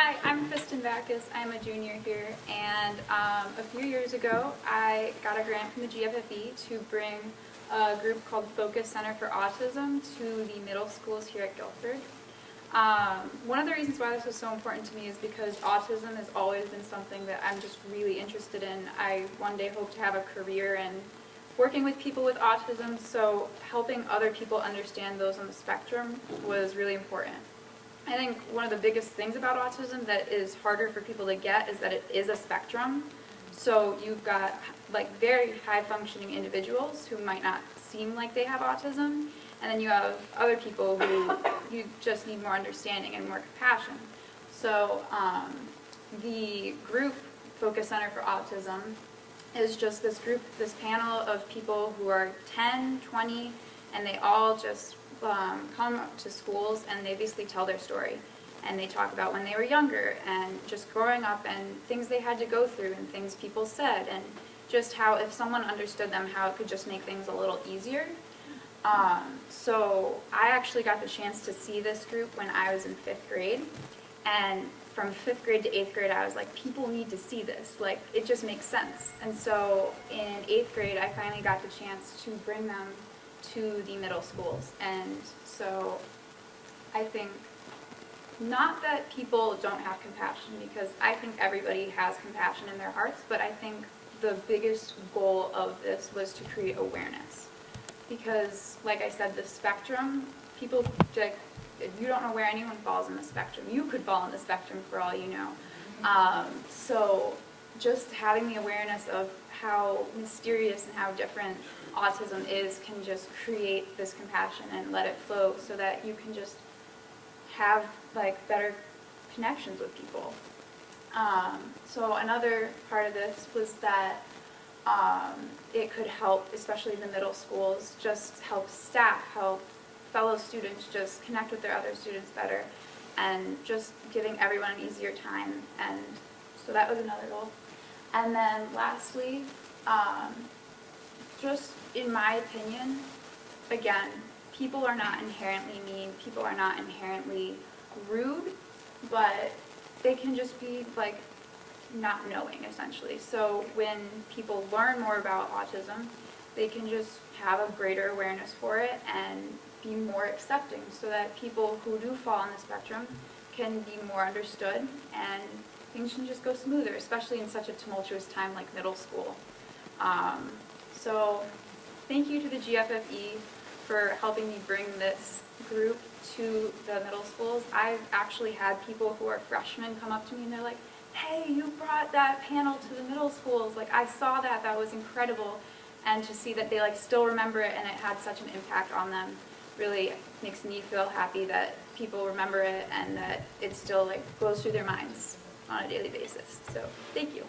Hi, I'm Kristen Backus. I'm a junior here, and a few years ago I got a grant from the GFFE to bring a group called Focus Center for Autism to the middle schools here at Guilford. One of the reasons why this was so important to me is because autism has always been something that I'm just really interested in. I one day hope to have a career in working with people with autism, so helping other people understand those on the spectrum was really important. I think one of the biggest things about autism that is harder for people to get is that it is a spectrum. So you've got like very high functioning individuals who might not seem like they have autism, and then you have other people who you just need more understanding and more compassion. So the group Focus Center for Autism is just this group, this panel of people who are 10, 20, and they all just come to schools and they basically tell their story. And they talk about when they were younger and just growing up and things they had to go through and things people said and just how if someone understood them, how it could just make things a little easier. So I actually got the chance to see this group when I was in 5th grade. And from 5th grade to 8th grade, I was like, people need to see this. Like, it just makes sense. And so in 8th grade, I finally got the chance to bring them to the middle schools. And so I think not that people don't have compassion, because I think everybody has compassion in their hearts, but I think the biggest goal of this was to create awareness. Because, like I said, the spectrum, people, you don't know where anyone falls in the spectrum. You could fall in the spectrum for all you know. So just having the awareness of how mysterious and how different autism is can just create this compassion and let it flow so that you can just have like better connections with people. So another part of this was that it could help, especially the middle schools, just help staff, help fellow students just connect with their other students better, and just giving everyone an easier time. And so that was another goal. And then lastly, just in my opinion, again, people are not inherently mean, people are not inherently rude, but they can just be like not knowing, essentially. So when people learn more about autism, they can just have a greater awareness for it and be more accepting, so that people who do fall on the spectrum can be more understood and things can just go smoother, especially in such a tumultuous time like middle school. So thank you to the GFFE for helping me bring this group to the middle schools. I've actually had people who are freshmen come up to me and they're like, hey, you brought that panel to the middle schools. Like, I saw that, that was incredible. And to see that they like still remember it and it had such an impact on them really makes me feel happy that people remember it and that it still like goes through their minds on a daily basis. So thank you.